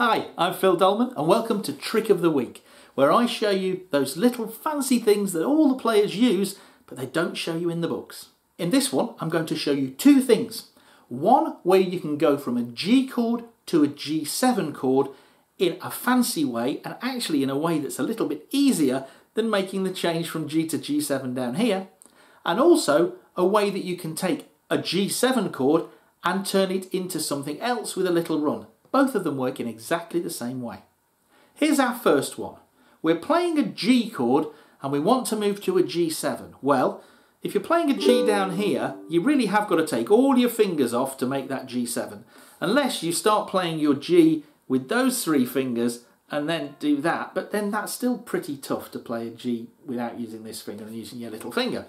Hi, I'm Phil Dolman and welcome to Trick of the Week, where I show you those little fancy things that all the players use but they don't show you in the books. In this one I'm going to show you two things. One, where you can go from a G chord to a G7 chord in a fancy way, and actually in a way that's a little bit easier than making the change from G to G7 down here, and also a way that you can take a G7 chord and turn it into something else with a little run. Both of them work in exactly the same way. Here's our first one. We're playing a G chord and we want to move to a G7. Well, if you're playing a G down here, you really have got to take all your fingers off to make that G7. Unless you start playing your G with those three fingers and then do that, but then that's still pretty tough to play a G without using this finger and using your little finger.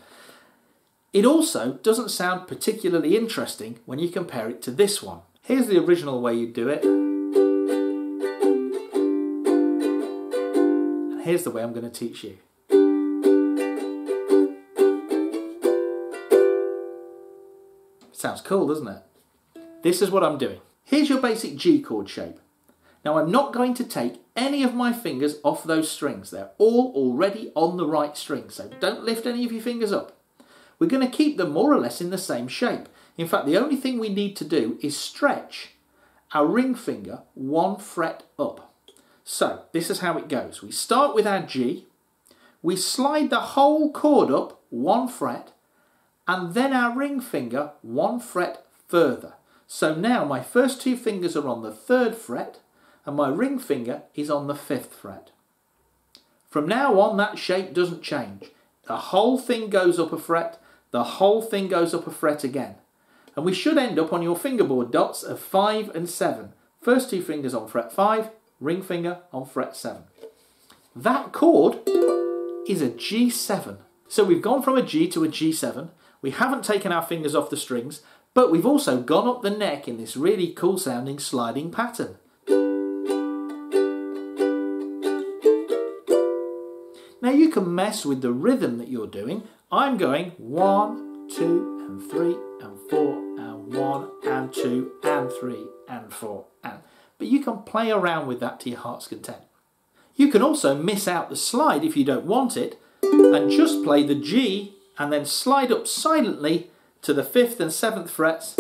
It also doesn't sound particularly interesting when you compare it to this one. Here's the original way you do it. And here's the way I'm going to teach you. Sounds cool, doesn't it? This is what I'm doing. Here's your basic G chord shape. Now I'm not going to take any of my fingers off those strings. They're all already on the right string, so don't lift any of your fingers up. We're going to keep them more or less in the same shape. In fact, the only thing we need to do is stretch our ring finger 1 fret up. So this is how it goes. We start with our G, we slide the whole chord up 1 fret, and then our ring finger 1 fret further. So now my first two fingers are on the 3rd fret and my ring finger is on the 5th fret. From now on, that shape doesn't change. The whole thing goes up a fret, the whole thing goes up a fret again. And we should end up on your fingerboard dots of 5 and 7. First two fingers on fret 5, ring finger on fret 7. That chord is a G7. So we've gone from a G to a G7. We haven't taken our fingers off the strings, but we've also gone up the neck in this really cool sounding sliding pattern. Now you can mess with the rhythm that you're doing. I'm going 1, 2 and 3 and 4 and 1 and 2 and 3 and 4 and... But you can play around with that to your heart's content. You can also miss out the slide if you don't want it and just play the G and then slide up silently to the 5th and 7th frets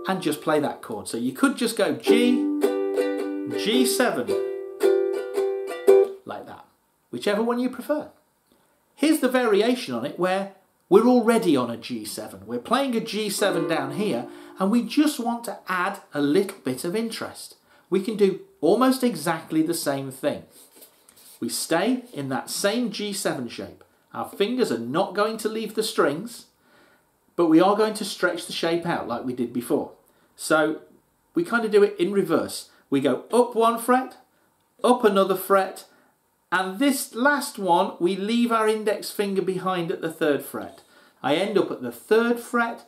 and just play that chord. So you could just go G, G7, like that, whichever one you prefer. Here's the variation on it where we're already on a G7. We're playing a G7 down here and we just want to add a little bit of interest. We can do almost exactly the same thing. We stay in that same G7 shape. Our fingers are not going to leave the strings, but we are going to stretch the shape out like we did before. So we kind of do it in reverse. We go up 1 fret, up another fret, and this last one we leave our index finger behind at the 3rd fret. I end up at the 3rd fret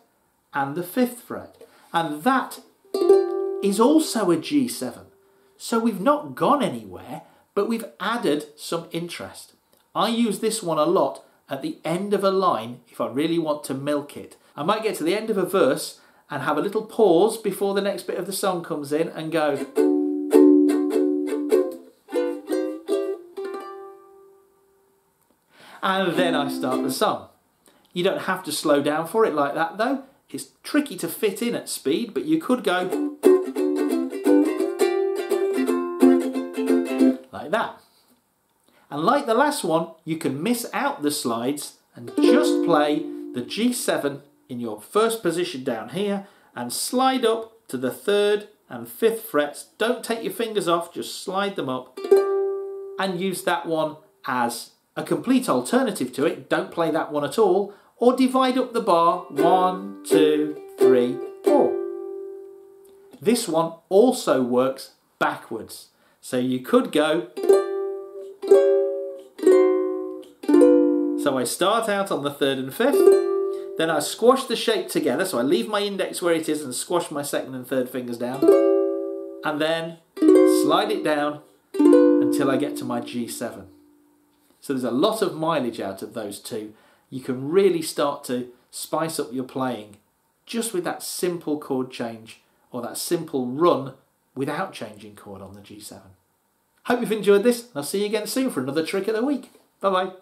and the 5th fret. And that is also a G7. So we've not gone anywhere, but we've added some interest. I use this one a lot at the end of a line if I really want to milk it. I might get to the end of a verse and have a little pause before the next bit of the song comes in and go... and then I start the song. You don't have to slow down for it like that though. It's tricky to fit in at speed, but you could go like that. And like the last one, you can miss out the slides and just play the G7 in your first position down here and slide up to the 3rd and 5th frets. Don't take your fingers off, just slide them up and use that one as a complete alternative to it. Don't play that one at all, or divide up the bar 1, 2, 3, 4. This one also works backwards. So you could go... So I start out on the 3rd and 5th, then I squash the shape together, so I leave my index where it is and squash my 2nd and 3rd fingers down, and then slide it down until I get to my G7. So there's a lot of mileage out of those two. You can really start to spice up your playing just with that simple chord change or that simple run without changing chord on the G7. Hope you've enjoyed this. I'll see you again soon for another trick of the week. Bye bye.